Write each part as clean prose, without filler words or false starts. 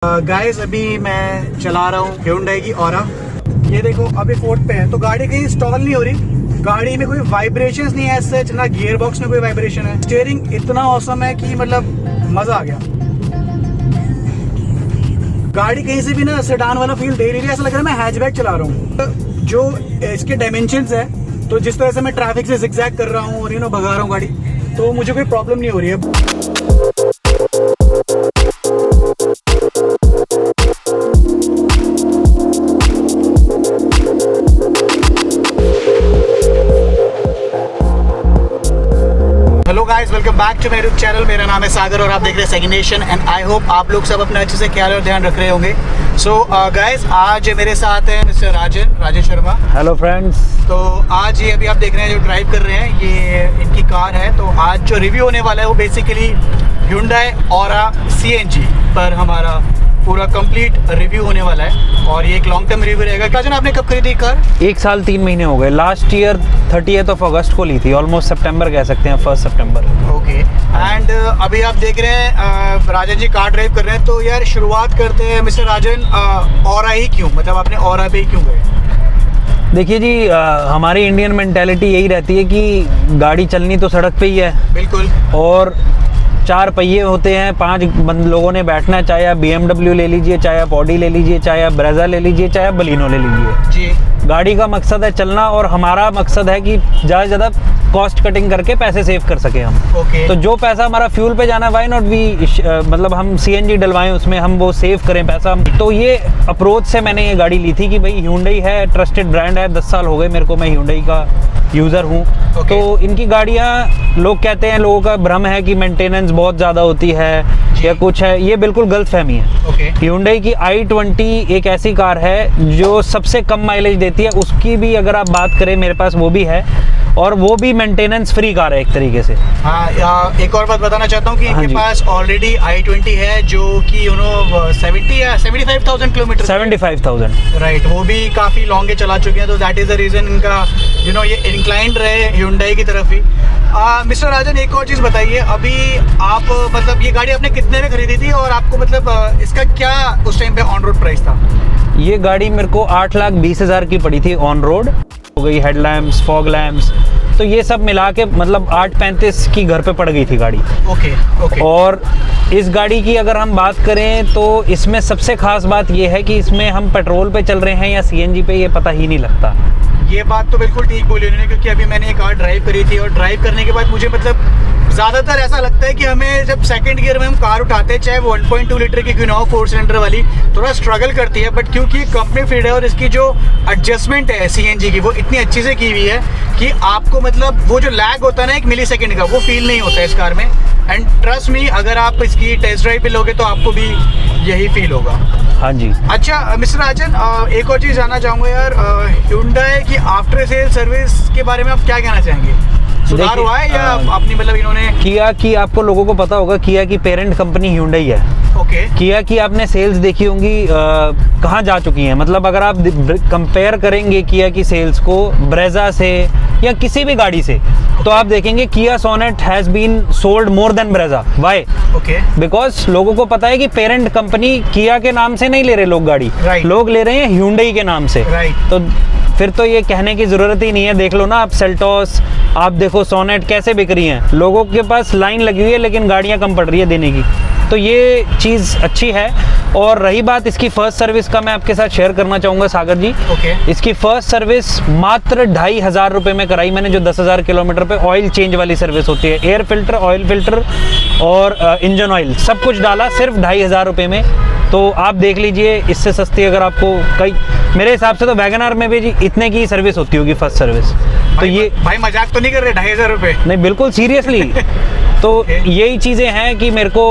Guys अभी मैं चला रहा हूँ Hyundai की Aura। ये देखो अभी फोर्थ पे है तो गाड़ी कहीं स्टॉल नहीं हो रही। गाड़ी में कोई वाइब्रेशंस नहीं है ऐसे, ना गियर बॉक्स में कोई वाइब्रेशन है। स्टीयरिंग इतना औसम है कि मतलब मजा आ गया। गाड़ी कहीं से भी ना सेडान वाला फील दे रही है, ऐसा लग रहा है मैं हैचबैक चला रहा हूँ। जो इसके डायमेंशंस है तो जिस तरह से मैं ट्रैफिक से जिगजैग कर रहा हूँ और भगा रहा हूँ गाड़ी, तो मुझे कोई प्रॉब्लम नहीं हो रही है। Hello guys, welcome back to my YouTube channel. मेरा नाम है सागर और आप देख रहे हैं second nation and I hope आप लोग सब अपने अच्छे से ख्याल और ध्यान रख रहे होंगे। सो गाइस, आज मेरे साथ है mister Rajan Sharma. Hello friends. तो आज ये अभी आप देख रहे हैं जो ड्राइव कर रहे हैं, ये इनकी कार है। तो आज जो रिव्यू होने वाला है वो बेसिकली Hyundai Aura CNG पर हमारा पूरा कंप्लीट रिव्यू होने वाला है और ये एक लॉन्ग टर्म रिव्यू रहेगा। राजन, आपने कब खरीदी कार? 1 साल 3 महीने हो गए। लास्ट ईयर 30th of अगस्त को ली थी, ऑलमोस्ट सितंबर कह सकते हैं, 1 सितंबर। ओके एंड अभी आप देख रहे हैं राजन जी कार ड्राइव कर रहे हैं। तो यार शुरुआत करते हैं मिस्टर राजन, Aura ही क्यों, मतलब आपने Aura पे ही क्यों गए? देखिए जी, हमारी इंडियन मेंटालिटी यही रहती है कि गाड़ी चलनी तो सड़क पे ही है। बिल्कुल। और 4 पहिए होते हैं, 5 लोगों ने बैठना है, चाहे आप BMW ले लीजिए, चाहे आप Audi ले लीजिए, चाहे आप Brezza ले लीजिए, चाहे आप Baleno ले लीजिए जी। गाड़ी का मकसद है चलना और हमारा मकसद है कि ज़्यादा से ज़्यादा कॉस्ट कटिंग करके पैसे सेव कर सके हम। ओके। तो जो पैसा हमारा फ्यूल पे जाना है, वाई नॉट वी मतलब हम CNG डलवाएं, उसमें हम वो सेव करें पैसा। तो ये अप्रोच से मैंने ये गाड़ी ली थी कि भाई Hyundai है, ट्रस्टेड ब्रांड है। 10 साल हो गए मेरे को, मैं Hyundai का यूज़र हूँ। तो इनकी गाड़ियाँ, लोग कहते हैं, लोगों का भ्रम है कि मेंटेनेंस बहुत ज़्यादा होती है या कुछ है, ये बिल्कुल गलतफहमी है। Hyundai की i20 एक ऐसी कार है जो सबसे कम माइलेज देती है। उसकी भी अगर आप बात करें, मेरे पास वो भी है और वो भी मेंटेनेंस फ्री कार है एक तरीके से। हाँ, एक और बात बताना चाहता हूँ कि इनके पास ऑलरेडी i20 है जो कि 70 या 75,000 किलोमीटर। 75,000 राइट, वो भी काफ़ी लॉन्ग चला चुके हैं। तो दैट इज़ द रीज़न इनका ये इंक्लाइंड रहे Hyundai की तरफ ही। मिस्टर राजन, एक और चीज़ बताइए, अभी आप मतलब ये गाड़ी आपने कितने में खरीदी थी और आपको मतलब इसका क्या उस टाइम पे ऑन रोड प्राइस था? ये गाड़ी मेरे को 8,20,000 की पड़ी थी ऑन रोड। हो गई हेडलैम्प्स, फॉग लैम्प्स, तो ये सब मिला के मतलब 8,35 की घर पे पड़ गई थी गाड़ी। ओके। और इस गाड़ी की अगर हम बात करें तो इसमें सबसे खास बात ये है कि इसमें हम पेट्रोल पे चल रहे हैं या CNG पे, ये पता ही नहीं लगता। ये बात तो बिल्कुल ठीक बोली उन्होंने, क्योंकि अभी मैंने एक कार ड्राइव करी थी और ड्राइव करने के बाद मुझे मतलब ज़्यादातर ऐसा लगता है कि हमें जब सेकंड गियर में हम कार उठाते हैं, चाहे वो 1.2 लीटर की क्यों ना हो, 4 सिलेंडर वाली, थोड़ा स्ट्रगल करती है। बट क्योंकि कंपनी फिट है और इसकी जो एडजस्टमेंट है CNG की वो इतनी अच्छी से की हुई है कि आपको मतलब वो जो लैग होता है ना 1 मिली सेकेंड का, वो फील नहीं होता है इस कार में। एंड ट्रस्ट मी, अगर आप इसकी टेस्ट ड्राइव पे लोगे तो आपको भी यही फील होगा। हाँ जी। अच्छा मिस्टर राजन, एक और चीज़ जानना चाहूँगा यार, Hyundai की आफ्टर सेल सर्विस के बारे में आप क्या कहना चाहेंगे? सुधार हुआ है या अपनी मतलब इन्होंने किया कि आपको लोगों को पता होगा किया की पेरेंट कंपनी Hyundai है। ओके। किया की आपने सेल्स देखी होंगी कहाँ जा चुकी हैं। मतलब अगर आप कंपेयर करेंगे किया की सेल्स को Brezza से या किसी भी गाड़ी से, तो आप देखेंगे Kia Sonet has been sold more than Brezza। Why? Okay. Because लोगों को पता है कि पेरेंट कंपनी किया के नाम से नहीं ले रहे लोग गाड़ी, लोग ले रहे हैं Hyundai के नाम से। तो फिर तो ये कहने की ज़रूरत ही नहीं है। देख लो ना आप, सेल्टोस, आप देखो सोनेट कैसे बिक रही हैं। लोगों के पास लाइन लगी हुई है लेकिन गाड़ियाँ कम पड़ रही है देने की। तो ये चीज़ अच्छी है। और रही बात इसकी फ़र्स्ट सर्विस का, मैं आपके साथ शेयर करना चाहूँगा सागर जी। इसकी फ़र्स्ट सर्विस मात्र 2,500 रुपये में कराई मैंने, जो 10,000 किलोमीटर पे ऑयल चेंज वाली सर्विस होती है। एयर फिल्टर, ऑयल फिल्टर और इंजन ऑयल सब कुछ डाला सिर्फ 2,500 रुपये में। तो आप देख लीजिए, इससे सस्ती अगर आपको कई, मेरे हिसाब से तो वैगनआर में भी इतने की सर्विस होती होगी फर्स्ट सर्विस। तो ये भाई मजाक तो नहीं कर रहे? 2,500 रुपये? नहीं, बिल्कुल सीरियसली। तो यही चीज़ें हैं कि मेरे को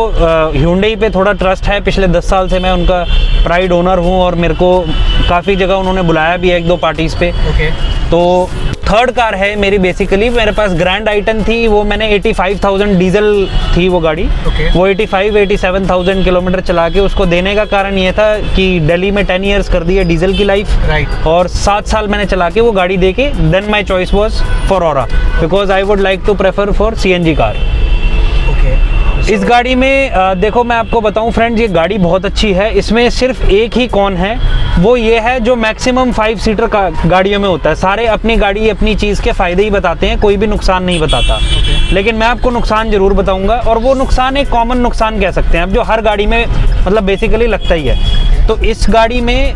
Hyundai पे थोड़ा ट्रस्ट है। पिछले 10 साल से मैं उनका प्राइड ओनर हूँ और मेरे को काफ़ी जगह उन्होंने बुलाया भी है, 1-2 पार्टीज़ पे। तो थर्ड कार है मेरी। बेसिकली मेरे पास ग्रैंड आइटन थी, वो मैंने 85,000 डीजल थी वो गाड़ी। वो 87,000 किलोमीटर चला के उसको देने का कारण ये था कि दिल्ली में 10 ईयर्स कर दी है डीजल की लाइफ। और 7 साल मैंने चला के वो गाड़ी दे के then my choice was for Aura, because I would like to prefer for CNG car. इस गाड़ी में देखो मैं आपको बताऊं फ्रेंड्स, ये गाड़ी बहुत अच्छी है। इसमें सिर्फ एक ही कौन है, वो ये है जो मैक्सिमम 5 सीटर का गाड़ियों में होता है। सारे अपनी गाड़ी अपनी चीज़ के फ़ायदे ही बताते हैं, कोई भी नुकसान नहीं बताता। लेकिन मैं आपको नुकसान ज़रूर बताऊंगा, और वो नुकसान एक कॉमन नुकसान कह सकते हैं अब, जो हर गाड़ी में मतलब बेसिकली लगता ही है। तो इस गाड़ी में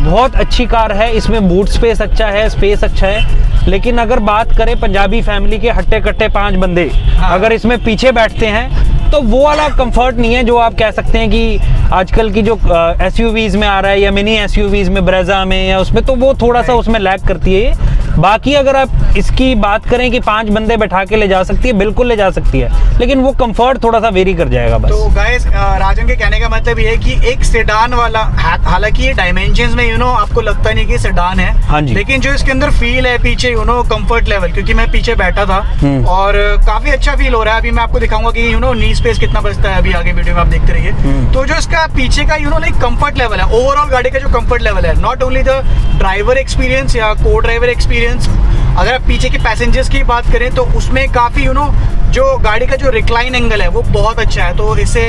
बहुत अच्छी कार है, इसमें बूट स्पेस अच्छा है, स्पेस अच्छा है। लेकिन अगर बात करें पंजाबी फैमिली के हट्टे कट्टे 5 बंदे अगर इसमें पीछे बैठते हैं, तो वो वाला कंफर्ट नहीं है जो आप कह सकते हैं कि आजकल की जो एसयूवीज में आ रहा है या मिनी एसयूवीज में, ब्रेजा में या उसमें, तो वो थोड़ा सा उसमें लैग करती है। बाकी अगर आप इसकी बात करें कि 5 बंदे बैठा के ले जा सकती है, बिल्कुल ले जा सकती है, लेकिन वो कंफर्ट थोड़ा सा वेरी कर जाएगा बस। तो गाइस राजन के कहने का मतलब ये है कि एक सेडान वाला, हालांकि ये डायमेंशंस में आपको लगता नहीं कि सेडान है, हाँ जी, लेकिन जो इसके अंदर फील है पीछे कंफर्ट लेवल, क्योंकि मैं पीछे बैठा था और काफी अच्छा फील हो रहा है। अभी मैं आपको दिखाऊंगा कि नी स्पेस कितना बचता है, अभी आगे वीडियो में आप देखते रहिए। तो जो इसका पीछे का लाइक कंफर्ट लेवल है, ओवरऑल गाड़ी का जो कंफर्ट लेवल है, not only the driver experience या को ड्राइवर एक्सपीरियंस, अगर आप पीछे के पैसेंजर्स की बात करें तो उसमें काफी जो गाड़ी का जो रिक्लाइन एंगल है वो बहुत अच्छा है। तो इससे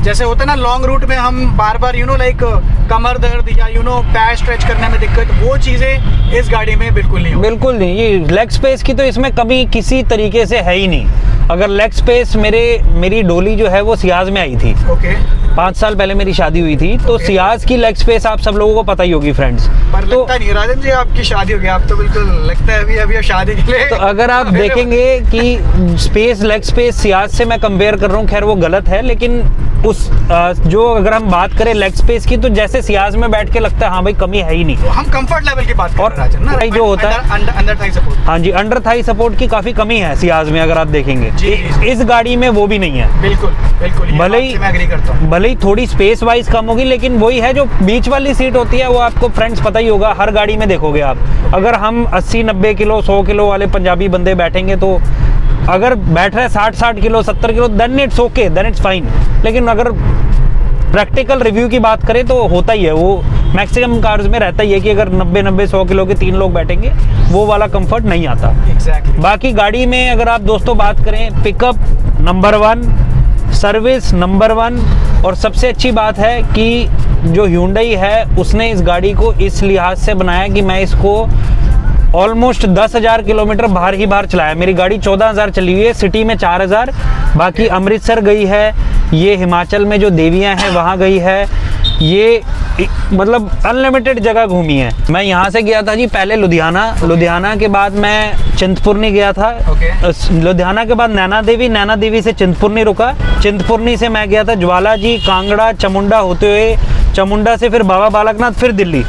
जैसे होता है ना लॉन्ग रूट में हम बार बार लाइक कमर दर्द या पैर स्ट्रेच करने में दिक्कत, वो चीजें इस गाड़ी में बिल्कुल नहीं होगी। बिल्कुल नहीं, ये लेग स्पेस की तो इसमें कमी किसी तरीके से है ही नहीं। अगर लेग स्पेस मेरी डोली जो है वो सियाज में आई थी, 5 साल पहले मेरी शादी हुई थी, तो सियाज की लेग स्पेस आप सब लोगों को पता ही होगी फ्रेंड्स। पर तो लगता नहीं राजन जी आपकी शादी हो गई, आप तो बिल्कुल लगता है अभी शादी के लिए। तो अगर आप देखेंगे कि स्पेस लेग स्पेस सियाज से मैं कंपेयर कर रहा हूँ, खैर वो गलत है, लेकिन उस जो अगर हम बात करें लेग स्पेस की, तो जैसे सियाज में बैठ के लगता है हाँ भाई कमी है ही नहीं। हम कंफर्ट लेवल की बात कर रहे हैं राजन ना, जो होता है अंडर थाई सपोर्ट, हाँ जी, अंडर थाई सपोर्ट की काफी कमी है सियाज में अगर आप देखेंगे। इस गाड़ी में वो भी नहीं है। बिल्कुल बिल्कुल, भले ही मैं एग्री करता हूं, भले ही थोड़ी स्पेस वाइज कम होगी, लेकिन वही है जो बीच वाली सीट होती है वो आपको फ्रेंड्स पता ही होगा, हर गाड़ी में देखोगे आप। अगर हम 80-90 किलो 100 किलो वाले पंजाबी बंदे बैठेंगे, तो अगर बैठ रहे 60 kilo 70 kilo then it's okay, then it's fine. लेकिन अगर प्रैक्टिकल रिव्यू की बात करें तो होता ही है, वो मैक्सिमम कार्स में रहता ही है कि अगर 90-100 किलो के 3 लोग बैठेंगे, वो वाला कंफर्ट नहीं आता। Exactly. बाकी गाड़ी में अगर आप दोस्तों बात करें, पिकअप नंबर 1, सर्विस नंबर 1, और सबसे अच्छी बात है कि जो Hyundai है उसने इस गाड़ी को इस लिहाज से बनाया कि मैं इसको ऑलमोस्ट 10,000 किलोमीटर बाहर चलाया। मेरी गाड़ी 14,000 चली हुई है, सिटी में 4,000, बाकी अमृतसर गई है, ये हिमाचल में जो देवियाँ हैं वहाँ गई है, ये मतलब अनलिमिटेड जगह घूमी है। मैं यहाँ से गया था जी पहले लुधियाना के बाद मैं चिंतपूर्णी गया था, लुधियाना के बाद नैना देवी से चिंतपूर्णी रुका, चिंतपूर्णी से मैं गया था ज्वाला जी, कांगड़ा, चामुंडा होते हुए, चामुंडा से फिर बाबा बालकनाथ, फिर दिल्ली।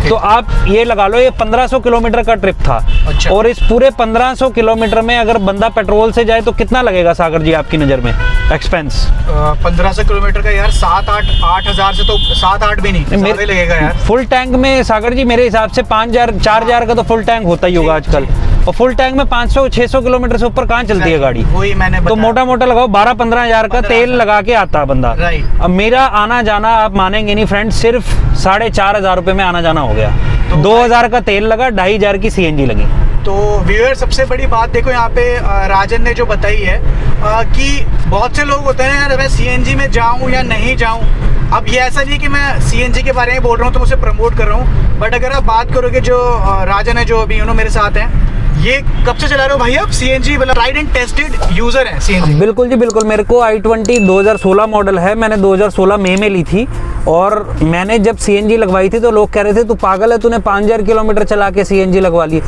तो आप ये लगा लो ये 1500 किलोमीटर का ट्रिप था। अच्छा। और इस पूरे 1500 किलोमीटर में अगर बंदा पेट्रोल से जाए तो कितना लगेगा सागर जी आपकी नज़र में एक्सपेंस? 1500 किलोमीटर का यार 7-8 हज़ार से तो 7-8 भी नहीं ज़्यादा लगेगा यार। फुल टैंक में सागर जी मेरे हिसाब से 5,000-4,000 का तो फुल टैंक होता ही होगा आजकल, और फुल टैंक में 500-600 किलोमीटर से ऊपर कहाँ चलती है गाड़ी? वही मैंने तो मोटा लगाओ 12-15 हज़ार का तेल लगा के आता बंदा। अब मेरा आना जाना आप मानेंगे नहीं फ्रेंड्स, सिर्फ 4,500 रुपये में आना जाना हो गया। 2,000 का तेल लगा, 2,500 की CNG लगी। तो व्यूअर सबसे बड़ी बात देखो यहाँ पे राजन ने जो बताई है कि बहुत से लोग होते हैं यार मैं CNG में जाऊँ या नहीं जाऊँ। अब ये ऐसा नहीं कि मैं CNG के बारे में बोल रहा हूँ तो उसे प्रमोट कर रहा हूँ, बट अगर आप बात करोगे जो राजन है जो अभी मेरे साथ हैं, ये कब से चला रहे हो भाई आप CNG? मतलब ट्राइड एंड टेस्टेड यूजर है CNG? बिल्कुल जी बिल्कुल, मेरे को i20 2016 मॉडल है, मैंने 2016 मई में ली थी, और मैंने जब CNG लगवाई थी तो लोग कह रहे थे तू पागल है, तूने 5,000 किलोमीटर चला के CNG लगवा ली।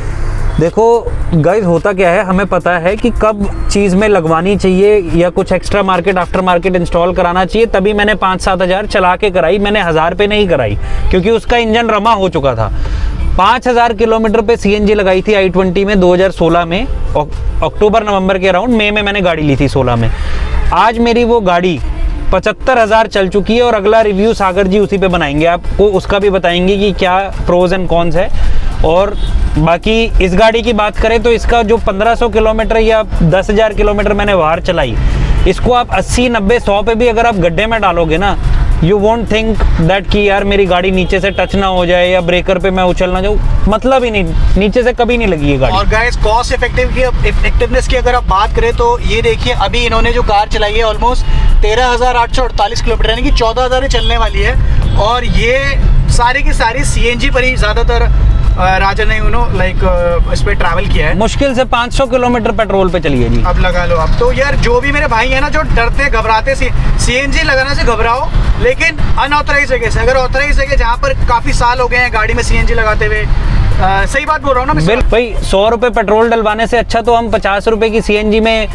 देखो गाइस होता क्या है, हमें पता है कि कब चीज़ में लगवानी चाहिए या कुछ extra market after market install कराना चाहिए, तभी मैंने 5-7 हज़ार चला के कराई, मैंने 1,000 पे नहीं कराई, क्योंकि उसका इंजन रमा हो चुका था। 5,000 किलोमीटर पे CNG लगाई थी i20 में 2016 में, अक्टूबर नवंबर के अराउंड, मई में मैंने गाड़ी ली थी 16 में। आज मेरी वो गाड़ी 75,000 चल चुकी है, और अगला रिव्यू सागर जी उसी पे बनाएंगे, आपको उसका भी बताएंगे कि क्या प्रोज एंड कॉन्स है। और बाकी इस गाड़ी की बात करें तो इसका जो 1500 किलोमीटर या 10,000 किलोमीटर मैंने बाहर चलाई, इसको आप 80, 90, 100 पे भी अगर आप गड्ढे में डालोगे ना यू वोंट थिंक दैट कि यार मेरी गाड़ी नीचे से टच ना हो जाए या ब्रेकर पे मैं उछल ना जाऊँ, मतलब ही नहीं, नीचे से कभी नहीं लगी ये गाड़ी। और गाइस कॉस्ट इफेक्टिवनेस की अगर आप बात करें तो ये देखिए, अभी इन्होंने जो कार चलाई है ऑलमोस्ट 13,848 किलोमीटर, यानी कि 14,000 चलने वाली है। और ये सारी की सारी CNG पर ही ज़्यादातर राजन ने इस पे ट्रैवल किया है। मुश्किल से 500 किलोमीटर पेट्रोल पे चली है जी। अब लगा लो। अब तो यार जो भी मेरे भाई है ना, जो डरते घबराते CNG लगाने से घबराओ, लेकिन अनऑथराइज जगह से। अगर ऑथराइज जगह जहाँ पर काफ़ी साल हो गए हैं गाड़ी में CNG लगाते हुए, सही बात बोल रहा हूँ ना बिल्कुल भाई। 100 रुपये पेट्रोल डलवाने से अच्छा तो हम 50 रुपये की CNG में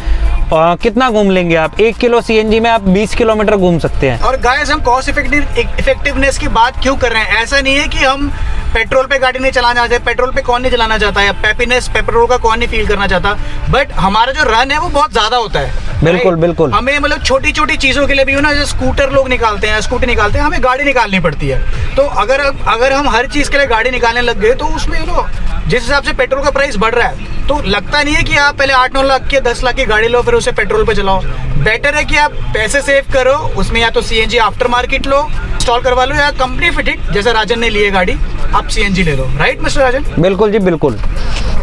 कितना घूम लेंगे आप? 1 किलो CNG में आप 20 किलोमीटर घूम सकते हैं। और गाइस हम कॉस्ट इफेक्टिवनेस की बात क्यों कर रहे हैं? ऐसा नहीं है कि हम पेट्रोल पे गाड़ी नहीं चलाना चाहते। पेट्रोल पे कौन नहीं चलाना चाहता है? हैप्पीनेस पेट्रोल का कौन नहीं फील करना चाहता? बट हमारा जो रन है वो बहुत ज्यादा होता है। बिल्कुल बिल्कुल। हमें मतलब छोटी छोटी चीजों के लिए भी ना, जैसे स्कूटर लोग निकालते हैं, स्कूटी निकालते हैं, हमें गाड़ी निकालनी पड़ती है। तो अगर हम हर चीज के लिए गाड़ी निकालने लग गए तो उसमें जिस हिसाब से पेट्रोल का प्राइस बढ़ रहा है, तो लगता नहीं है कि आप पहले 8-9 लाख की 10 लाख की गाड़ी लो फिर उसे पेट्रोल पे चलाओ। बेटर है कि आप पैसे सेव करो, उसमें या तो CNG आफ्टर मार्केट लो, इंस्टॉल करवा लो, या कंपनी फिटेड जैसे राजन ने लिए गाड़ी, आप CNG ले लो। राइट मिस्टर राजन? बिल्कुल जी बिल्कुल।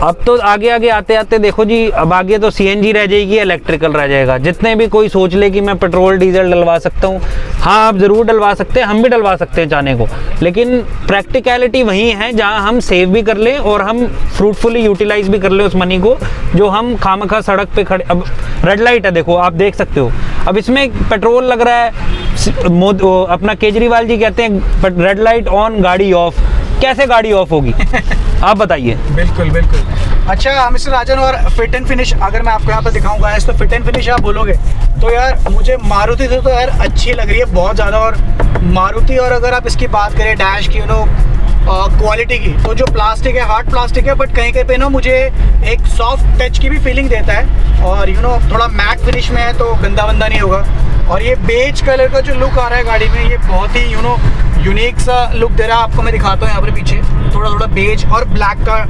अब तो आगे आगे आते आते देखो जी, अब आगे तो CNG रह जाएगी, इलेक्ट्रिकल रह जाएगा। जितने भी कोई सोच ले कि मैं पेट्रोल डीजल डलवा सकता हूँ, हाँ आप ज़रूर डलवा सकते हैं, हम भी डलवा सकते हैं चाहने को, लेकिन प्रैक्टिकलिटी वही है जहाँ हम सेव भी कर लें और हम फ्रूटफुली यूटिलाइज भी कर लें उस मनी को, जो हम खामखा सड़क पे खड़े। अब रेड लाइट है, देखो आप देख सकते हो, अब इसमें पेट्रोल लग रहा है, अपना केजरीवाल जी कहते हैं रेड लाइट ऑन गाड़ी ऑफ। कैसे गाड़ी ऑफ होगी? आप बताइए। बिल्कुल बिल्कुल। अच्छा मिस्टर राजन, और फिट एंड फिनिश अगर मैं आपको यहाँ पर दिखाऊंगा तो फिट एंड फिनिश आप बोलोगे तो यार मुझे मारुति से तो यार अच्छी लग रही है बहुत ज़्यादा। और मारुति, और अगर आप इसकी बात करें डैश की क्वालिटी की, तो जो प्लास्टिक है हार्ड प्लास्टिक है, बट कहीं कहीं पे मुझे एक सॉफ्ट टच की भी फीलिंग देता है। और थोड़ा मैट फिनिश में है तो गंदा वंदा नहीं होगा। और ये बेज कलर का जो लुक आ रहा है गाड़ी में, ये बहुत ही यूनिक सा लुक दे रहा है। आपको मैं दिखाता हूँ यहाँ पर पीछे, थोड़ा थोड़ा बेज और ब्लैक का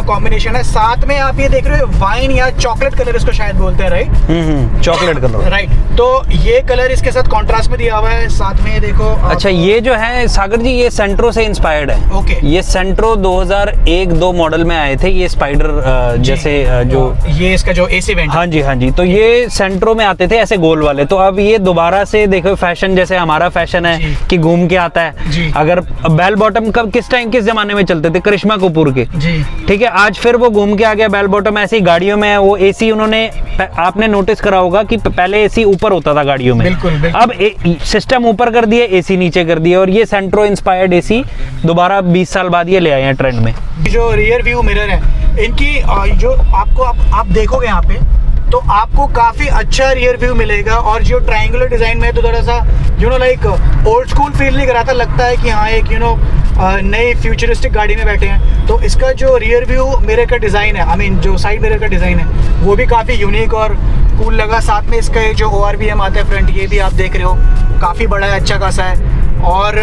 कॉम्बिनेशन है। साथ में आप ये देख रहे हो वाइन या चॉकलेट कलर इसको शायद बोलते हैं, राइट? Chocolate colour, right. तो ये कलर इसके साथ कॉन्ट्रास्ट में दिया हुआ है। साथ में ये देखो, अच्छा ये जो है सागर जी, ये सेंट्रो से इंस्पायर्ड है। ओके। ये सेंट्रो 2001-2 मॉडल में आए थे, ये स्पाइडर जैसे जो ये इसका जो AC वेंट, हाँ जी, तो ये सेंट्रो में आते थे ऐसे गोल वाले। तो अब ये दोबारा से देखो फैशन, जैसे हमारा फैशन है कि घूम के आता है। अगर बेल बॉटम कब किस जमाने में चलते थे? करिश्मा कपूर के, ठीक है, आज फिर वो घूम के आ गया बेल बॉटम। ऐसी गाड़ियों में वो AC उन्होंने, आपने नोटिस करा होगा कि पहले AC ऊपर होता था गाड़ियों में, बिल्कुल। अब सिस्टम ऊपर कर दिया, AC नीचे कर दिया। और ये सेंट्रो इंस्पायर्ड AC दोबारा 20 साल बाद ये ले आए हैं ट्रेंड में। जो रियर व्यू मिरर है इनकी, जो आपको आप देखोगे यहाँ पे तो आपको काफी अच्छा रियर व्यू मिलेगा। और जो ट्रायंगुलर डिजाइन में है तो थोड़ा सा लाइक ओल्ड स्कूल फील नहीं कराता, लगता है कि हाँ एक नई फ्यूचरिस्टिक गाड़ी में बैठे हैं। तो इसका जो रियर व्यू मिरर का डिज़ाइन है, जो साइड मिरर का डिज़ाइन है, वो भी काफ़ी यूनिक और कूल लगा। साथ में इसका जो ORVM आता है फ्रंट, ये भी आप देख रहे हो काफ़ी बड़ा है, अच्छा खासा है। और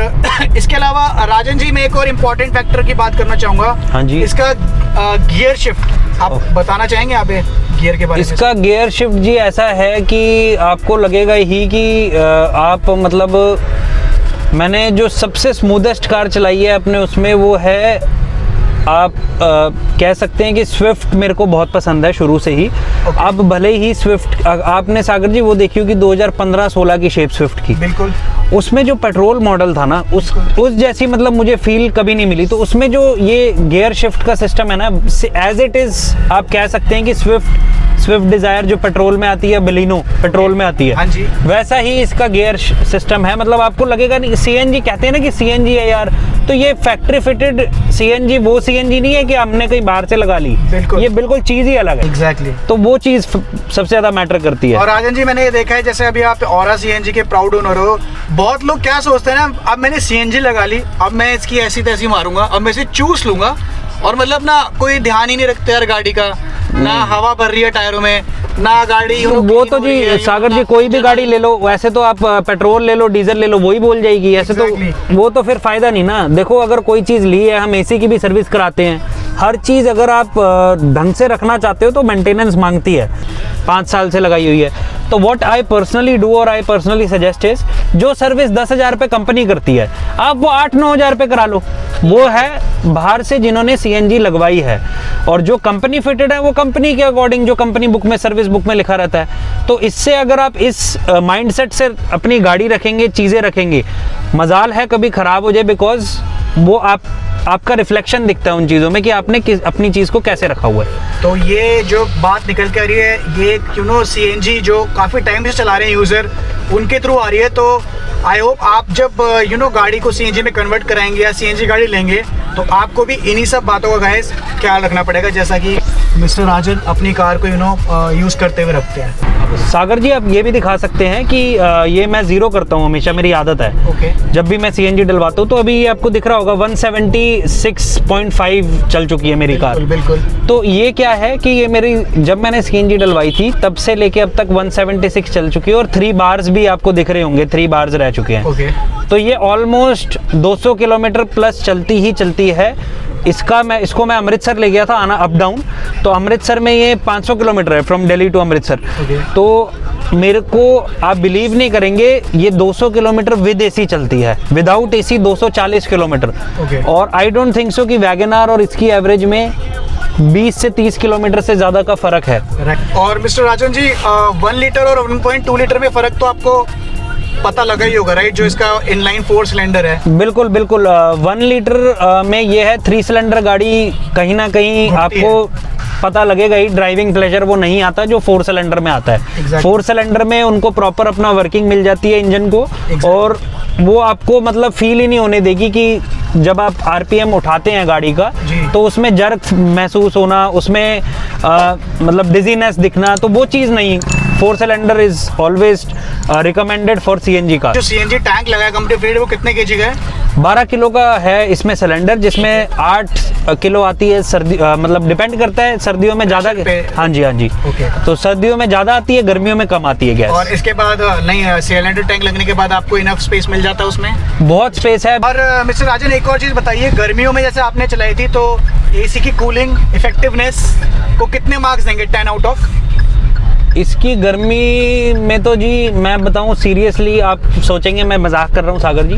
इसके अलावा राजन जी, मैं एक और इम्पोर्टेंट फैक्टर की बात करना चाहूँगा। हाँ जी। इसका गियर शिफ्ट आप बताना चाहेंगे यहाँ पे गियर के बारे में? इसका गियर शिफ्ट जी ऐसा है कि आपको लगेगा ही कि आप मतलब, मैंने जो सबसे स्मूदेस्ट कार चलाई है अपने उसमें वो है, आप कह सकते हैं कि स्विफ्ट मेरे को बहुत पसंद है शुरू से ही। अब भले ही स्विफ्ट, आपने सागर जी वो देखी होगी 2015-16 की शेप स्विफ्ट की, बिल्कुल, उसमें जो पेट्रोल मॉडल था ना, उस जैसी मतलब मुझे फील कभी नहीं मिली। तो उसमें जो ये गियर शिफ्ट का सिस्टम है ना, एज इट इज आप कह सकते हैं कि स्विफ्ट डिजायर जो पेट्रोल में आती है, बलिनो पेट्रोल में आती है, हाँ जी, वैसा ही इसका गियर सिस्टम है। मतलब आपको लगेगा नहीं, CNG कहते हैं ना कि CNG है यार, तो ये फैक्ट्री फिटेड CNG वो CNG नहीं है कि हमने कहीं बाहर से लगा ली, ये बिल्कुल चीज ही अलग है। एग्जैक्टली। तो वो चीज सबसे ज्यादा मैटर करती है। और राजन जी, मैंने ये देखा है, जैसे अभी आप औरा CNG के प्राउड ओनर हो, बहुत लोग क्या सोचते हैं ना, अब मैंने CNG लगा ली, अब मैं इसकी ऐसी तैसी मारूंगा, अब मैं इसे चूस लूंगा, और मतलब ना कोई ध्यान ही नहीं रखते यार गाड़ी का, ना हवा भर रही है टायरों में, ना गाड़ी वो तो जी सागर जी कोई भी गाड़ी ले लो, वैसे तो आप पेट्रोल ले लो, डीजल ले लो, वही बोल जाएगी ऐसे। तो वो तो फिर फायदा नहीं ना। देखो अगर कोई चीज़ ली है, हम AC की भी सर्विस कराते हैं, हर चीज़ अगर आप ढंग से रखना चाहते हो तो मेंटेनेंस मांगती है। 5 साल से लगाई हुई है। तो व्हाट आई पर्सनली डू और आई पर्सनली सजेस्ट इज, जो सर्विस 10,000 रुपये कंपनी करती है आप वो 8-9 हज़ार रुपये करा लो। वो है बाहर से जिन्होंने CNG लगवाई है, और जो कंपनी फिटेड है वो कंपनी के अकॉर्डिंग जो कंपनी बुक में, सर्विस बुक में लिखा रहता है। तो इससे अगर आप इस माइंडसेट से अपनी गाड़ी रखेंगे, चीज़ें रखेंगे, मजाल है कभी ख़राब हो जाए, बिकॉज वो आपका रिफ्लेक्शन दिखता है उन चीज़ों में कि आपने अपनी चीज़ को कैसे रखा हुआ है। तो ये जो बात निकल के आ रही है, ये CNG जो काफ़ी टाइम से चला रहे हैं यूज़र, उनके थ्रू आ रही है। तो आई होप आप जब गाड़ी को CNG में कन्वर्ट कराएंगे या CNG गाड़ी लेंगे तो आपको भी इन्हीं सब बातों का गाइस ख्याल रखना पड़ेगा, जैसा कि मिस्टर राजन अपनी कार को यूज़ करते हुए रखते हैं। सागर जी आप ये भी दिखा सकते हैं कि ये मैं ज़ीरो करता हूँ हमेशा, मेरी आदत है। ओके। जब भी मैं CNG डलवाता हूँ तो अभी ये आपको दिख रहा होगा 176.5 चल चुकी है मेरी कार। बिल्कुल। तो ये क्या है कि ये मेरी, जब मैंने CNG डलवाई थी तब से लेके अब तक 176 चल चुकी है, और 3 बार्स भी आपको दिख रहे होंगे, 3 बार्स रह चुके हैं। ओके। तो ये ऑलमोस्ट 200 किलोमीटर प्लस चलती है। इसको मैं अमृतसर ले गया था आना अप डाउन, तो अमृतसर में ये 500 किलोमीटर है, फ्रॉम दिल्ली टू अमृतसर। तो मेरे को आप बिलीव नहीं करेंगे, ये 200 किलोमीटर विद AC चलती है, विदाउट AC 240 किलोमीटर। और आई डोंट थिंक सो कि वैगनआर और इसकी एवरेज में 20 से 30 किलोमीटर से ज़्यादा का फ़र्क है। और मिस्टर राजन जी 1 लीटर और 1.2 लीटर में फ़र्क तो आपको पता लगा ही होगा, राइट? जो इसका इनलाइन 4 सिलेंडर है। बिल्कुल बिल्कुल। 1 लीटर में ये है 3 सिलेंडर गाड़ी, कहीं ना कहीं आपको पता लगेगा ही, ड्राइविंग प्लेजर वो नहीं आता जो 4 सिलेंडर में आता है। 4 सिलेंडर में उनको प्रॉपर अपना वर्किंग मिल जाती है इंजन को, और वो आपको मतलब फील ही नहीं होने देगी कि जब आप RPM उठाते हैं गाड़ी का तो उसमें जर्क महसूस होना, उसमें मतलब डिजीनेस दिखना, तो वो चीज़ नहीं। 4 cylinder is always recommended for CNG का। जो CNG टैंक लगा है कंपनी फिटेड, वो कितने kg का है? 12 किलो का है इसमें सिलेंडर, जिसमें 8 किलो आती है सर्दी, मतलब डिपेंड करता है, सर्दियों में ज़्यादा। हाँ जी। तो सर्दियों में ज़्यादा आती है, गर्मियों में कम आती है गैस। और इसके बाद नहीं, सिलेंडर टैंक लगने के बाद आपको इनफ स्पेस मिल जाता है उसमें? बहुत स्पेस है। और मिस्टर राजन एक और चीज़ बताइए, गर्मियों में जैसे आपने चलाई थी तो AC की कूलिंग इफेक्टिवनेस को कितने मार्क्स देंगे 10 आउट ऑफ? इसकी गर्मी में तो जी मैं बताऊं सीरियसली, आप सोचेंगे मैं मजाक कर रहा हूं सागर जी,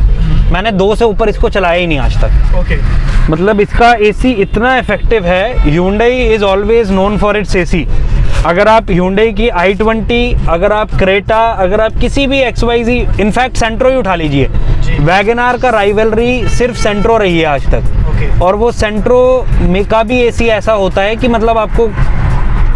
मैंने 2 से ऊपर इसको चलाया ही नहीं आज तक। ओके। मतलब इसका AC इतना इफेक्टिव है। Hyundai is always known for its AC। अगर आप Hyundai की i20, अगर आप क्रेटा, अगर आप किसी भी XYZ, इनफैक्ट सेंट्रो ही उठा लीजिए, वैगनआर का राइवलरी सिर्फ सेंट्रो रही है आज तक। और वो सेंट्रो में का भी AC ऐसा होता है कि मतलब आपको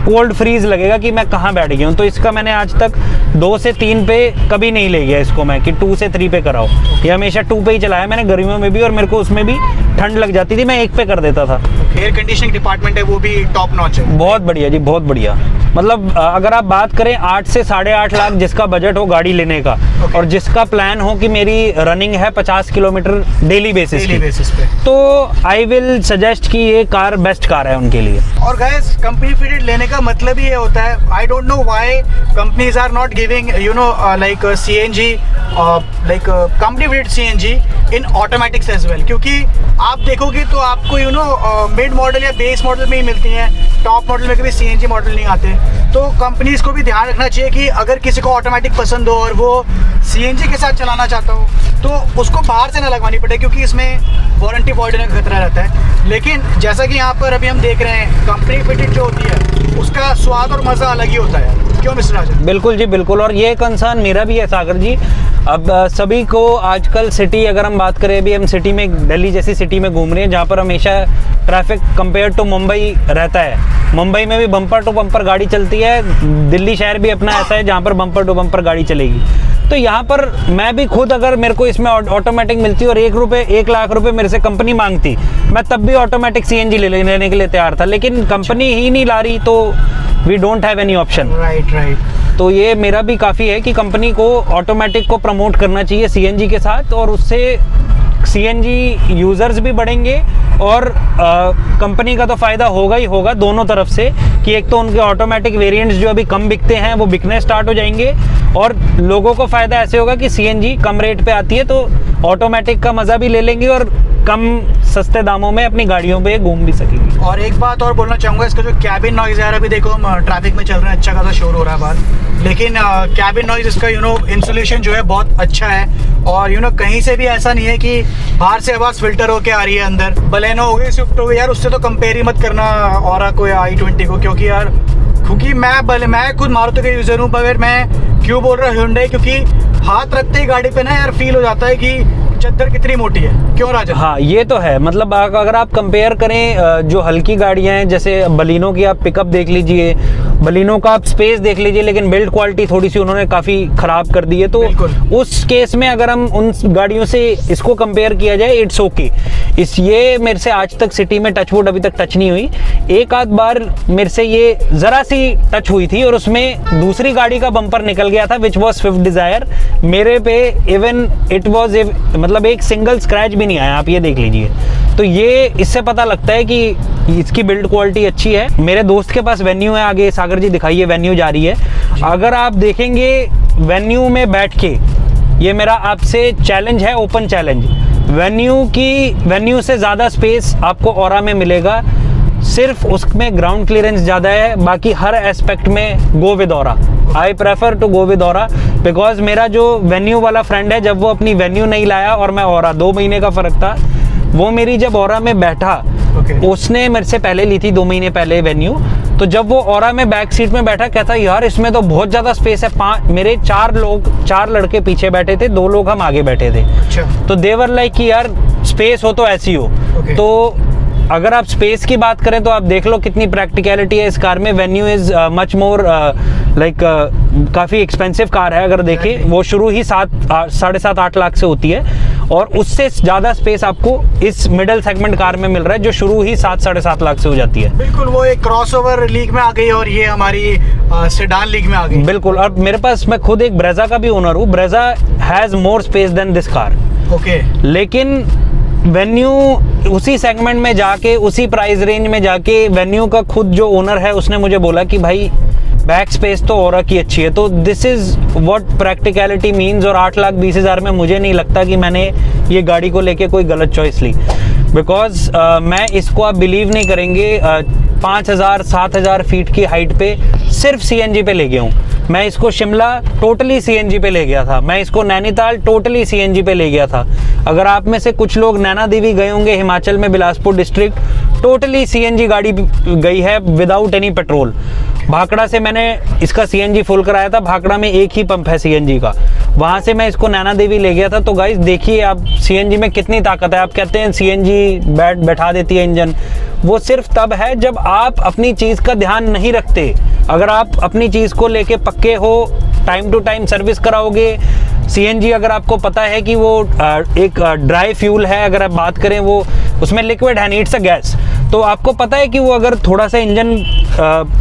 कोल्ड फ्रीज लगेगा कि मैं कहाँ बैठ गया हूँ। तो इसका मैंने आज तक 2 से 3 पे कभी नहीं ले गया इसको मैं, कि 2 से 3 पे कराओ। ये हमेशा 2 पे ही चलाया मैंने, गर्मियों में भी, और मेरे को उसमें भी ठंड लग जाती थी, मैं 1 पे कर देता था। एयर कंडीशनिंग डिपार्टमेंट है वो भी टॉप नॉच है। बहुत बढ़िया जी, बहुत बढ़िया। मतलब अगर आप बात करें 8 से 8.5 लाख जिसका बजट हो गाड़ी लेने का, और जिसका प्लान हो कि मेरी रनिंग है 50 किलोमीटर डेली बेसिस पे, तो आई विल सजेस्ट कि ये कार बेस्ट कार है उनके लिए। और गाइस कंपनी फिटेड लेने का मतलब ही ये होता है, I don't know why companies are not giving like CNG like company fitted CNG in automatics as well, क्योंकि आप देखोगे तो आपको मिड मॉडल या बेस मॉडल में ही मिलती हैं, टॉप मॉडल में कभी CNG मॉडल नहीं आते। तो कंपनीज को भी ध्यान रखना चाहिए कि अगर किसी को ऑटोमेटिक पसंद हो और वो CNG के साथ चलाना चाहता हो तो उसको बाहर से ना लगवानी पड़े, क्योंकि इसमें वारंटी वॉइड होने का खतरा रहता है। लेकिन जैसा कि यहाँ पर अभी हम देख रहे हैं, कंपनी फिटेड जो होती है उसका स्वाद और मज़ा अलग ही होता है। क्यों मिस्टर राजन? बिल्कुल जी बिल्कुल, और ये कंसर्न मेरा भी है सागर जी। अब सभी को आजकल सिटी, अगर हम बात करें, अभी हम सिटी में, दिल्ली जैसी सिटी में घूम रहे हैं जहाँ पर हमेशा ट्रैफिक कंपेयर टू मुंबई रहता है। मुंबई में भी बम्पर टू बम्पर गाड़ी चलती है, दिल्ली शहर भी अपना ऐसा है जहाँ पर बम्पर टू बम्पर गाड़ी चलेगी। तो यहाँ पर मैं भी खुद, अगर मेरे को इसमें ऑटोमेटिक मिलती और 1 लाख रुपए मेरे से कंपनी मांगती, मैं तब भी ऑटोमेटिक CNG लेने के लिए तैयार था, लेकिन कंपनी ही नहीं ला रही, तो we don't have any option. Right. तो ये मेरा भी काफ़ी है कि कंपनी को ऑटोमेटिक को प्रमोट करना चाहिए CNG के साथ, और उससे CNG यूज़र्स भी बढ़ेंगे और कंपनी का तो फ़ायदा होगा ही होगा दोनों तरफ से, कि एक तो उनके ऑटोमेटिक वेरिएंट्स जो अभी कम बिकते हैं वो बिकने स्टार्ट हो जाएंगे, और लोगों को फ़ायदा ऐसे होगा कि सीएनजी कम रेट पे आती है तो ऑटोमेटिक का मज़ा भी ले लेंगे और कम सस्ते दामों में अपनी गाड़ियों पे घूम भी सकेंगे। और एक बात और बोलना चाहूँगा, इसका जो कैबिन नॉइज़ है, अभी देखो हम ट्रैफिक में चल रहे हैं, अच्छा खासा शोर हो रहा है बाहर, लेकिन कैबिन नॉइज़ इसका इंसुलेशन जो है बहुत अच्छा है। और कहीं से भी ऐसा नहीं है कि बाहर से आवाज़ फिल्टर होके आ रही है अंदर। बलेनो हो गई, स्विफ्ट हो गई, यार उससे तो कंपेयर ही मत करना औरा को या i20 को, क्योंकि मैं खुद मारुति का यूज़र हूँ, मगर मैं क्यों बोल रहा हूँ Hyundai, क्योंकि हाथ रखते ही गाड़ी पे ना यार फील हो जाता है कि चद्दर कितनी मोटी है। क्यों राजा? हाँ, ये तो है। मतलब अगर आप कंपेयर करें जो हल्की गाड़ियां हैं, जैसे बलिनो की आप पिकअप देख लीजिए, बलिनो का आप स्पेस देख लीजिए, लेकिन बिल्ड क्वालिटी थोड़ी सी उन्होंने काफ़ी ख़राब कर दी है। तो उस केस में अगर हम उन गाड़ियों से इसको कंपेयर किया जाए, इट्स ओके। ये मेरे से आज तक सिटी में टचवुड अभी तक टच नहीं हुई। एक आध बार मेरे से ये ज़रा सी टच हुई थी और उसमें दूसरी गाड़ी का बम्पर निकल गया था, विच वॉज स्विफ्ट डिज़ायर। मेरे पे इवन इट वॉज मतलब एक सिंगल स्क्रैच भी नहीं आया, आप ये देख लीजिए। तो ये इससे पता लगता है कि इसकी बिल्ड क्वालिटी अच्छी है। मेरे दोस्त के पास वेन्यू है, आगे सागर जी दिखाइए, वेन्यू जा रही है। अगर आप देखेंगे वेन्यू में बैठ के, ये मेरा आपसे चैलेंज है, ओपन चैलेंज, वेन्यू से ज़्यादा स्पेस आपको औरा में मिलेगा। सिर्फ उसमें ग्राउंड क्लियरेंस ज़्यादा है, बाकी हर एस्पेक्ट में go with Aura. I prefer to go with Aura because मेरा जो वेन्यू वाला फ्रेंड है, जब वो अपनी वेन्यू नहीं लाया और मैं औरा, 2 महीने का फ़र्क था, वो मेरी जब औरा में बैठा, उसने मेरे से पहले ली थी 2 महीने पहले वेन्यू, तो जब वो औरा में बैक सीट में बैठा, कहता यार इसमें तो बहुत ज़्यादा स्पेस है। मेरे 4 लड़के पीछे बैठे थे, 2 लोग हम आगे बैठे थे। तो देवर लाइक कि यार स्पेस हो तो ऐसी हो। तो अगर आप स्पेस की बात करें तो आप देख लो कितनी प्रैक्टिकलिटी है इस कार में। Venue is much more like काफ़ी एक्सपेंसिव कार है। अगर देखें, वो शुरू ही 7.5-8 लाख से होती है और उससे ज़्यादा स्पेस आपको इस मिडिल सेगमेंट कार में मिल रहा है, जो शुरू ही 7-7.5 लाख से हो जाती है। बिल्कुल, वो एक क्रॉसओवर लीग में आ गई और ये हमारी सेडान लीग में आ गई। बिल्कुल। और मेरे पास, मैं खुद एक ब्रेजा का भी ओनर हूँ। Brezza has more space than this car. Okay. लेकिन वेन्यू उसी सेगमेंट में जाके, उसी प्राइस रेंज में जाके, वेन्यू का खुद जो ओनर है उसने मुझे बोला कि भाई बैक स्पेस तो औरा की अच्छी है। तो this is what practicality means. और 8,20,000 में मुझे नहीं लगता कि मैंने ये गाड़ी को लेके कोई गलत चॉइस ली, बिकॉज मैं इसको, आप बिलीव नहीं करेंगे, 5,000-7,000 फीट की हाइट पे सिर्फ सीएनजी पे ले गया हूँ। मैं इसको शिमला टोटली सीएनजी पे ले गया था, मैं इसको नैनीताल टोटली सीएनजी पे ले गया था। अगर आप में से कुछ लोग नैना देवी गए होंगे हिमाचल में, बिलासपुर डिस्ट्रिक्ट, टोटली सीएनजी गाड़ी गई है विदाउट एनी पेट्रोल। भाखड़ा से मैंने इसका सीएनजी फुल कराया था, भाखड़ा में एक ही पंप है सीएनजी का, वहाँ से मैं इसको नैना देवी ले गया था। तो गाइस देखिए आप सीएनजी में कितनी ताकत है। आप कहते हैं सीएनजी बैठा देती है इंजन, वो सिर्फ तब है जब आप अपनी चीज़ का ध्यान नहीं रखते। अगर आप अपनी चीज़ को लेके पक्के हो, टाइम टू टाइम सर्विस कराओगे, सीएनजी अगर आपको पता है कि वो एक ड्राई फ्यूल है, अगर आप बात करें, वो उसमें लिक्विड है, इट्स अ गैस, तो आपको पता है कि वो अगर थोड़ा सा इंजन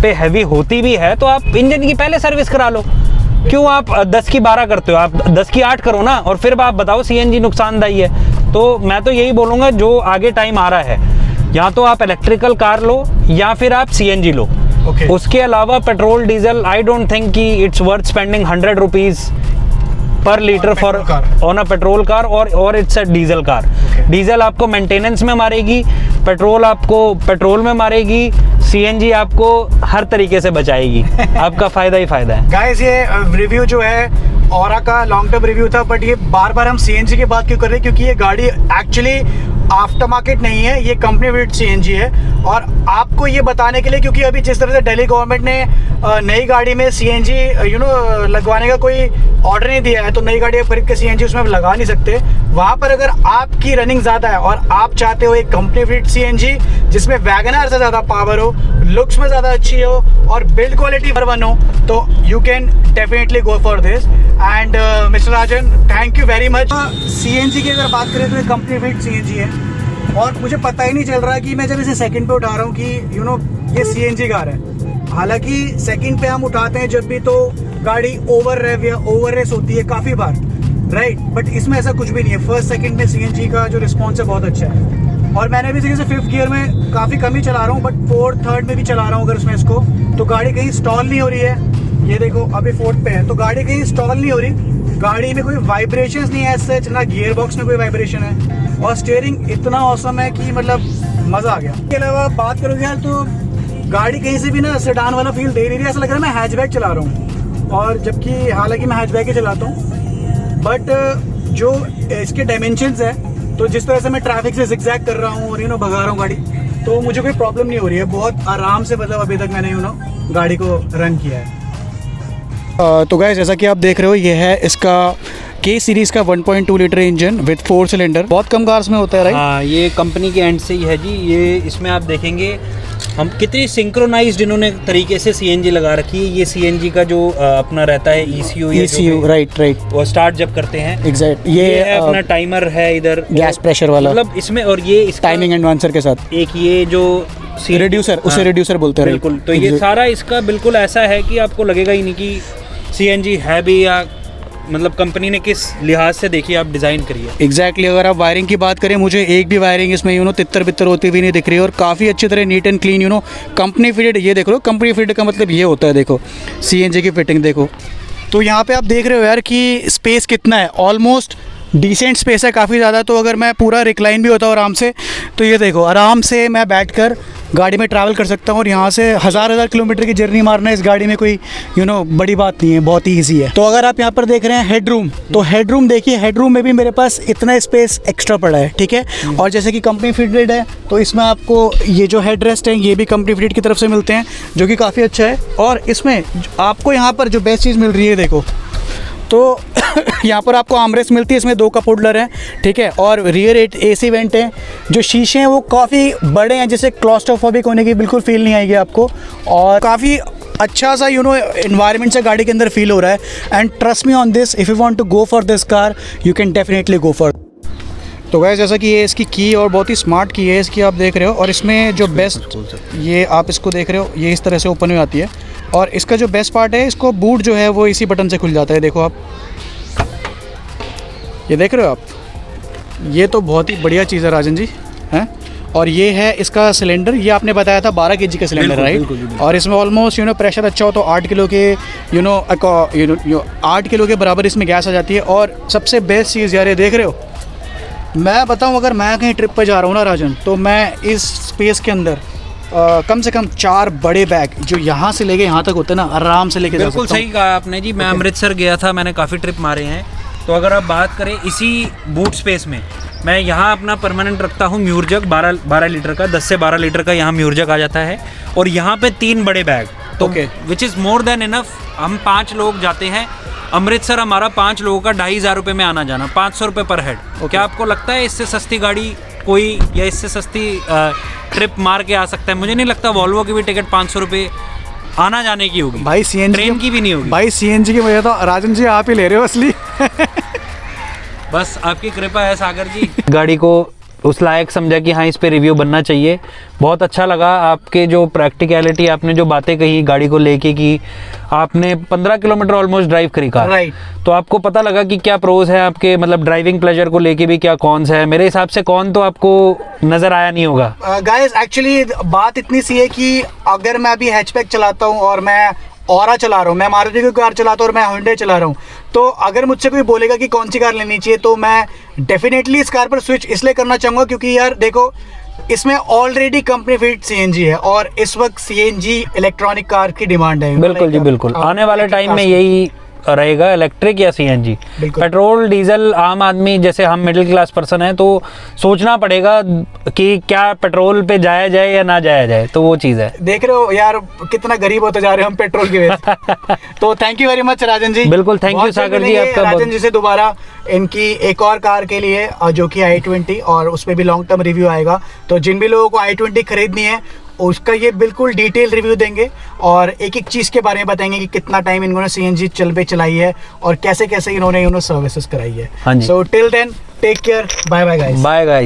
पे हैवी होती भी है तो आप इंजन की पहले सर्विस करा लो। क्यों आप 10 की 12 करते हो? आप 10 की 8 करो ना, और फिर आप बताओ सीएनजी नुकसानदायी है। तो मैं तो यही बोलूँगा, जो आगे टाइम आ रहा है, या तो आप इलेक्ट्रिकल कार लो या फिर आप सीएनजी लो। उसके अलावा petrol diesel, I don't think कि it's worth spending 100 rupees per litre for on a petrol car और it's a diesel car. Diesel आपको मेंटेनेंस में मारेगी, पेट्रोल आपको पेट्रोल में मारेगी, सीएनजी आपको हर तरीके से बचाएगी। आपका फ़ायदा ही फ़ायदा है। गाइस, ये रिव्यू जो है औरा का लॉन्ग टर्म रिव्यू था, बट ये बार बार हम सीएनजी की बात क्यों कर रहे हैं? क्योंकि ये गाड़ी एक्चुअली आफ्टर मार्केट नहीं है, ये कंपनी फिट सीएनजी है। और आपको ये बताने के लिए, क्योंकि अभी जिस तरह से दिल्ली गवर्नमेंट ने नई गाड़ी में सीएनजी लगवाने का कोई ऑर्डर नहीं दिया है, तो नई गाड़ी खरीद के सीएनजी उसमें लगा नहीं सकते। वहाँ पर अगर आपकी रनिंग ज़्यादा है और आप चाहते हो एक कंपनी फिट सीएनजी जिसमें वैगनआर से ज़्यादा पावर हो, लुक्स में ज़्यादा अच्छी हो और बिल्ड क्वालिटी नंबर 1 हो, तो you can definitely go for this. And mister Rajan, thank you very much. CNG की अगर बात करें तो ये कंपनी फिट सीएनजी है और मुझे पता ही नहीं चल रहा कि मैं जब इसे सेकंड पे उठा रहा हूँ कि ये सीएनजी कार है। हालांकि सेकंड पे हम उठाते हैं जब भी, तो गाड़ी ओवर रेव या ओवर रेस होती है काफ़ी बार, राइट, बट इसमें ऐसा कुछ भी नहीं है। फर्स्ट सेकंड में सीएनजी का जो रिस्पॉन्स है बहुत अच्छा है। और मैंने भी जैसे 5th गियर में काफ़ी कम ही चला रहा हूँ, बट 4th 3rd में भी चला रहा हूँ अगर उसमें इसको, तो गाड़ी कहीं स्टॉल नहीं हो रही है। ये देखो अभी 4th पे है, तो गाड़ी कहीं स्टॉल नहीं हो रही, गाड़ी में कोई वाइब्रेशंस नहीं है सच, ना गियर बॉक्स में कोई वाइब्रेशन है, और स्टीयरिंग इतना औसम है कि मतलब मजा आ गया। इसके अलावा बात करोगे यार तो गाड़ी कहीं से भी ना सेडान वाला फील दे नहीं रही, ऐसा लग रहा है मैं हैचबैक चला रहा हूँ, और जबकि हालांकि मैं हैचबैक ही चलाता हूँ, बट जो इसके डायमेंशंस है, तो जिस तरह से मैं ट्रैफिक से जिगजैग कर रहा हूँ और भगा रहा हूँ गाड़ी, तो मुझे कोई प्रॉब्लम नहीं हो रही है, बहुत आराम से मतलब अभी तक मैंने गाड़ी को रन किया है। तो गाइस जैसा कि आप देख रहे हो, ये है इसका के सीरीज़ का 1.2 लीटर इंजन विद 4 सिलेंडर, बहुत कम कार्स में होता है राइट? हाँ, ये कंपनी के एंड से ही है जी। ये इसमें आप देखेंगे हम कितनी सिंक्रोनाइज्ड इन्होंने तरीके से सीएनजी लगा रखी है। ये सीएनजी का जो अपना रहता है ईसीयू राइट वो स्टार्ट जब करते हैं एग्जैक्ट, ये अपना टाइमर है इधर गैस प्रेशर वाला, मतलब इसमें, और ये टाइमिंग एडवांसर के साथ एक ये जो रिड्यूसर, उसे रिड्यूसर बोलते हैं बिल्कुल। तो ये सारा इसका बिल्कुल ऐसा है कि आपको लगेगा ही नहीं कि सीएनजी है भी, या मतलब कंपनी ने किस लिहाज से देखिए आप डिज़ाइन करिए। एग्जैक्टली अगर आप वायरिंग की बात करें, मुझे एक भी वायरिंग इसमें तितर बितर होती हुई नहीं दिख रही है, और काफ़ी अच्छी तरह neat and clean company fitted. ये देख लो, कंपनी फिटेड का मतलब ये होता है, देखो सीएनजी की फिटिंग देखो। तो यहाँ पे आप देख रहे हो यार कि स्पेस कितना है, ऑलमोस्ट डिसेंट स्पेस है काफ़ी ज़्यादा। तो अगर मैं पूरा रिक्लाइन भी होता हूँ आराम से, तो ये देखो आराम से मैं बैठकर गाड़ी में ट्रैवल कर सकता हूँ, और यहाँ से हज़ार किलोमीटर की जर्नी मारना इस गाड़ी में कोई बड़ी बात नहीं है, बहुत ही ईजी है। तो अगर आप यहाँ पर देख रहे हैं हेडरूम, तो हेडरूम देखिए, हेडरूम में भी मेरे पास इतना स्पेस एक्स्ट्रा पड़ा है, ठीक है। और जैसे कि कंपनी फिटेड है, तो इसमें आपको ये जो हेड रेस्ट है ये भी कंपनी फिटेड की तरफ से मिलते हैं, जो कि काफ़ी अच्छा है। और इसमें आपको यहाँ पर जो बेस्ट चीज़ मिल रही है देखो, तो यहाँ पर आपको आर्मरेस्ट मिलती है, इसमें 2 कप होल्डर हैं, ठीक है। और रियर एसी वेंट हैं, जो शीशे हैं वो काफ़ी बड़े हैं, जिससे क्लॉस्ट्रोफोबिक होने की बिल्कुल फील नहीं आएगी आपको, और काफ़ी अच्छा सा एनवायरनमेंट से गाड़ी के अंदर फील हो रहा है। And trust me on this, if you want to go for this car you can definitely go for. तो गाइस जैसा कि ये इसकी की और बहुत ही स्मार्ट की है इसकी, आप देख रहे हो। और इसमें जो बेस्ट, ये आप इसको देख रहे हो, ये इस तरह से ओपन हो जाती है। और इसका जो बेस्ट पार्ट है, इसको बूट जो है वो इसी बटन से खुल जाता है, देखो आप, ये देख रहे हो आप। ये तो बहुत ही बढ़िया चीज़ है राजन जी, हैं। और ये है इसका सिलेंडर, ये आपने बताया था 12 kg का सिलेंडर राइट। और इसमें ऑलमोस्ट प्रेशर अच्छा हो तो 8 किलो के 8 किलो के बराबर इसमें गैस आ जाती है। और सबसे बेस्ट चीज़ यार, ये देख रहे हो, मैं बताऊं अगर मैं कहीं ट्रिप पर जा रहा हूँ ना राजन, तो मैं इस स्पेस के अंदर कम से कम 4 बड़े बैग जो यहाँ से लेके यहाँ तक होते हैं ना, आराम से लेके जा सकता हूँ। बिल्कुल सही कहा आपने जी। मैं अमृतसर गया था, मैंने काफ़ी ट्रिप मारे हैं। तो अगर आप बात करें इसी बूट स्पेस में, मैं यहाँ अपना परमानेंट रखता हूँ म्यूर जग 12 लीटर का, 10 से 12 लीटर का यहाँ म्यूर जग आ जाता है। और यहाँ पे 3 बड़े बैग, तो which is more than enough. हम 5 लोग जाते हैं अमृतसर, हमारा 5 लोगों का 2,500 रुपये में आना जाना, 500 रुपये पर हेड। क्या आपको लगता है इससे सस्ती गाड़ी कोई, या इससे सस्ती ट्रिप मार के आ सकता है? मुझे नहीं लगता। वॉल्वो की भी टिकट 500 रुपये आना जाने की होगी भाई, सीएनजी ट्रेन की भी नहीं होगी भाई। सीएनजी की वजह तो राजन जी आप ही ले रहे हो असली। बस आपकी कृपा है सागर जी। गाड़ी को उस लायक समझा कि हाँ इस पे रिव्यू बनना चाहिए। बहुत अच्छा लगा आपके जो प्रैक्टिकलिटी, आपने जो बातें कही गाड़ी को लेके की। आपने 15 किलोमीटर ऑलमोस्ट ड्राइव करी कार, राइट। तो आपको पता लगा कि क्या प्रोज है आपके, मतलब ड्राइविंग प्लेजर को लेके भी क्या कॉन्स है। मेरे हिसाब से कौन तो आपको नजर आया नहीं होगा। गाइस एक्चुअली बात इतनी सी है कि अगर मैं अभी हैचबैक चलाता हूँ और मैं ऑरा चला रहा हूँ, मैं मारुति की कार चलाता हूँ और मैं हुंडई चला रहा हूँ, तो अगर मुझसे कोई बोलेगा कि कौन सी कार लेनी चाहिए, तो मैं डेफिनेटली इस कार पर स्विच इसलिए करना चाहूँगा क्योंकि यार देखो, इसमें ऑलरेडी कंपनी फिट सीएनजी है, और इस वक्त सीएनजी इलेक्ट्रॉनिक कार की डिमांड है। बिल्कुल जी बिल्कुल, आने वाले टाइम में यही रहेगा, इलेक्ट्रिक या सीएनजी। पेट्रोल डीजल आम आदमी जैसे हम मिडिल क्लास पर्सन है, तो सोचना पड़ेगा कि क्या पेट्रोल पे जाया जाए या ना जाया जाए, तो वो चीज़ है। देख रहे हो यार कितना गरीब होते जा रहे हैं हम पेट्रोल की वजह से। तो thank you very much Rajan ji. बिल्कुल, थैंक यू सागर जी आपका। राजन जी से दोबारा इनकी एक और कार के लिए जो कि i20, और उसमें भी लॉन्ग टर्म रिव्यू आएगा। तो जिन भी लोगों को i20 खरीदनी है उसका ये बिल्कुल डिटेल रिव्यू देंगे, और एक एक चीज़ के बारे में बताएंगे कि कितना टाइम इन्होंने सीएनजी चलाई है और कैसे कैसे इन्होंने सर्विसेज कराई है। So till then take care, bye bye guys. Bye guys.